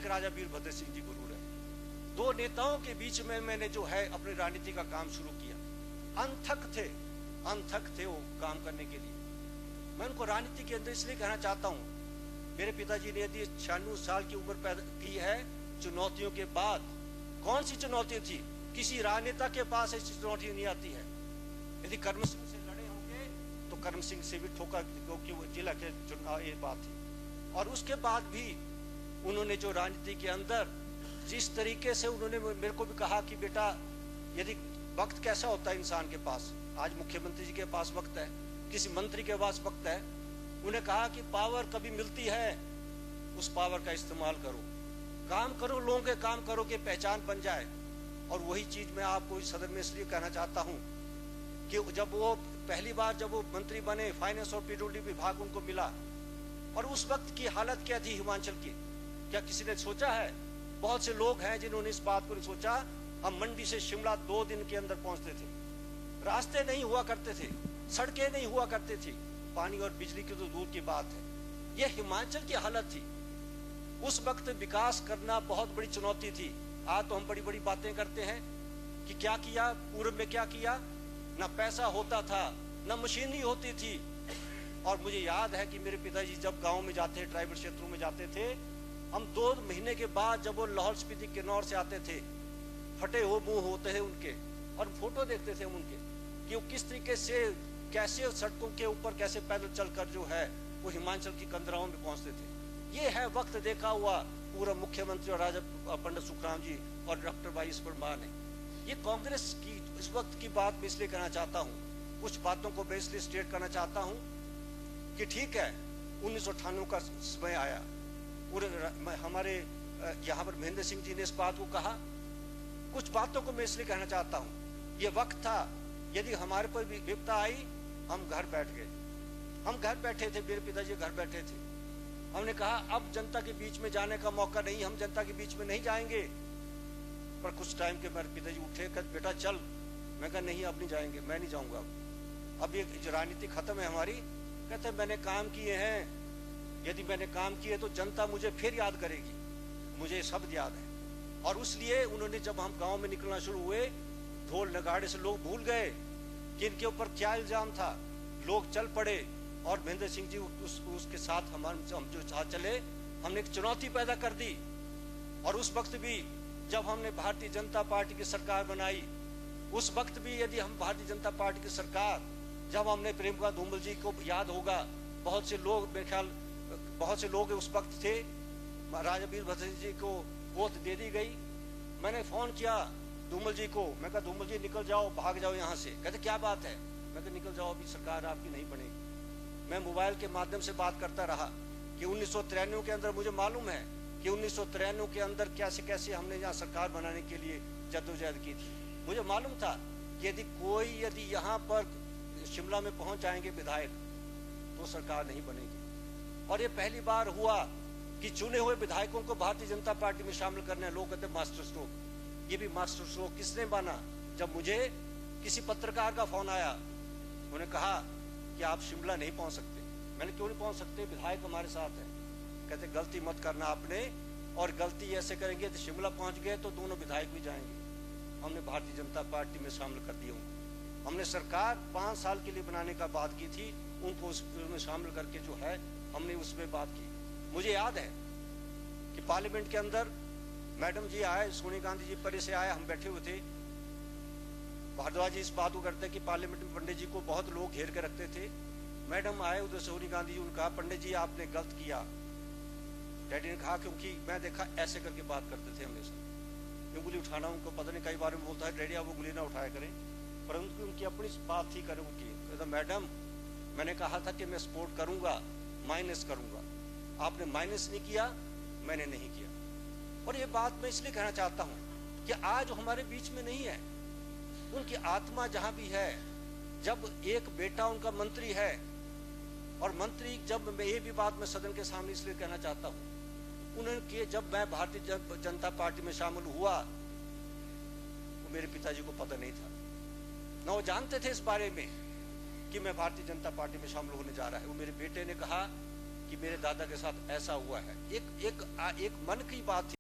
राजा वीरभद्र सिंह जी गुरु रहे। दो नेताओं के बीच में मैंने जो है अपनी राजनीति का काम शुरू किया। अनथक थे वो काम करने के लिए। मैं उनको राजनीति के अंदर इसलिए कहना चाहता हूँ, मेरे पिताजी ने यदि 96 साल की उम्र पैदा की है, चुनौतियों के बाद कौन सी चुनौती थी? किसी राजनेता के पास ऐसी चुनौती नहीं आती है। यदि कर्म सिंह से लड़े होंगे तो कर्म सिंह से भी ठोका, क्योंकि वो जिला के चुनाव ये बात थी। और उसके बाद भी उन्होंने जो राजनीति के अंदर जिस तरीके से उन्होंने मेरे को भी कहा कि बेटा, यदि वक्त कैसा होता है इंसान के पास, आज मुख्यमंत्री जी के पास वक्त है, किसी मंत्री के पास वक्त है, उन्हें कहा कि पावर कभी मिलती है, उस पावर का इस्तेमाल करो, काम करो, लोगों के काम करो कि पहचान बन जाए। और वही चीज मैं आपको इस सदन में इसलिए कहना चाहता हूं कि जब वो पहली बार जब वो मंत्री बने, फाइनेंस और पेट्रोलियम विभाग उनको मिला, और उस वक्त की हालत क्या थी हिमाचल की, क्या किसी ने सोचा है? बहुत से लोग हैं जिन्होंने इस बात को नहीं सोचा। हम मंडी से शिमला 2 दिन के अंदर पहुंचते थे, रास्ते नहीं हुआ करते थे, सड़कें नहीं हुआ करते थे, पानी और बिजली की तो दूर की बात है। यह हिमाचल की हालत थी। उस वक्त विकास करना बहुत बड़ी चुनौती थी। आज तो हम बड़ी बड़ी बातें करते हैं कि क्या किया, पूर्व में क्या किया, ना पैसा होता था, ना मशीनरी होती थी। और मुझे याद है कि मेरे पिताजी जब गांव में जाते, ट्राइबल क्षेत्रों में जाते थे, हम 2 महीने के बाद जब वो लाहौल स्पीति किन्नौर से आते थे, फटे हो मुंह होते हैं उनके, और फोटो देखते थे उनके कि वो किस तरीके से, कैसे सड़कों के ऊपर कैसे पैदल चलकर जो है वो हिमाचल की कंदराओं में पहुंचते थे। ये है वक्त देखा हुआ पूरा मुख्यमंत्री और राजा पंडित सुखराम जी और डॉक्टर वाई एस परमार ने। ये कांग्रेस की इस वक्त की बात मैं इसलिए कहना चाहता हूँ, कुछ बातों को मैं इसलिए स्टेट करना चाहता हूँ कि ठीक है 1998 का समय आया, पूरे हमारे यहाँ पर महेंद्र सिंह जी ने इस बात को कहा। कुछ बातों को मैं इसलिए कहना चाहता हूँ, ये वक्त था, यदि हमारे पर विपदा आई, हम घर बैठ गए, हम घर बैठे थे, मेरे पिताजी घर बैठे थे। हमने कहा अब जनता के बीच में जाने का मौका नहीं, हम जनता के बीच में नहीं जाएंगे। पर कुछ टाइम के मेरे पिताजी उठे, कहते बेटा चल। मैं कहा नहीं, अब नहीं जाएंगे, मैं नहीं जाऊंगा, अब ये राजनीति खत्म है हमारी। कहते मैंने काम किए हैं, यदि मैंने काम किए तो जनता मुझे फिर याद करेगी, मुझे शब्द याद है। और इसलिए उन्होंने, जब हम गांव में निकलना शुरू हुए, ढोल नगाड़े से लोग भूल गए कि इनके ऊपर क्या इल्जाम था, लोग चल पड़े। और महेंद्र सिंह जी उसके साथ हम जो साथ चले, हमने एक चुनौती पैदा कर दी। और उस वक्त भी जब हमने भारतीय जनता पार्टी की सरकार बनाई, उस वक्त भी यदि हम भारतीय जनता पार्टी की सरकार, जब हमने प्रेमकांत धूमल जी को याद होगा, बहुत से लोग, मेरे ख्याल बहुत से लोग उस वक्त थे, राजा वीरभद्र जी को वोट दे दी गई। मैंने फोन किया धूमल जी को, मैं कहा धूमल जी निकल जाओ, भाग जाओ यहाँ से। कहते क्या बात है? मैं कहा निकल जाओ, अभी सरकार आपकी नहीं बनेगी। मैं मोबाइल के माध्यम से बात करता रहा कि 1993 के अंदर, मुझे मालूम है कि 1993 के अंदर कैसे कैसे हमने यहाँ सरकार बनाने के लिए जद्दोजहद की थी। मुझे मालूम था कि यदि यहाँ पर शिमला में पहुंच जाएंगे विधायक, तो सरकार नहीं बनेगी। और ये पहली बार हुआ कि चुने हुए विधायकों को भारतीय जनता पार्टी में शामिल करने, लोग कहते मास्टर स्ट्रोक। ये भी मास्टर स्ट्रोक किसने माना? जब मुझे किसी पत्रकार का फोन आया, उन्होंने कहा कि आप शिमला नहीं पहुंच सकते। मैंने क्यों नहीं पहुंच सकते? विधायक हमारे साथ है। कहते गलती मत करना आपने, और गलती ऐसे करेंगे तो शिमला पहुंच गए तो दोनों विधायक भी जाएंगे। हमने भारतीय जनता पार्टी में शामिल कर दिया हूँ। हमने सरकार 5 साल के लिए बनाने का बात की थी, उनको उसमें शामिल करके जो है हमने उसमें बात की। मुझे याद है कि पार्लियामेंट के अंदर मैडम जी आए, सोनिया गांधी जी परे से आए, हम बैठे हुए थे। भारद्वाज जी इस बात को करते कि पार्लियामेंट में पंडित जी को बहुत लोग घेर के रखते थे। मैडम आए उधर, सोनिया गांधी जी, उन्होंने कहा पंडित जी आपने गलत किया। डैडी ने कहा, क्योंकि मैं देखा ऐसे करके बात करते थे हमेशा, उंगली उठाना उनको पता नहीं, कई बार में बोलता है डैडी आप उंगली ना उठाया करें, परंतु उनकी अपनी बात थी करें उनकी। तो मैडम मैंने कहा था कि मैं सपोर्ट करूंगा, माइनस करूंगा, आपने माइनस नहीं किया, मैंने नहीं किया। और ये बात मैं इसलिए कहना चाहता हूँ कि आज हमारे बीच में नहीं है, उनकी आत्मा जहां भी है। जब एक बेटा उनका मंत्री है, और मंत्री, जब मैं ये भी बात मैं सदन के सामने इसलिए कहना चाहता हूँ, उन्होंने जब मैं भारतीय जनता पार्टी में शामिल हुआ, वो मेरे पिताजी को पता नहीं था, ना वो जानते थे इस बारे में कि मैं भारतीय जनता पार्टी में शामिल होने जा रहा है। वो मेरे बेटे ने कहा कि मेरे दादा के साथ ऐसा हुआ है। एक मन की बात थी।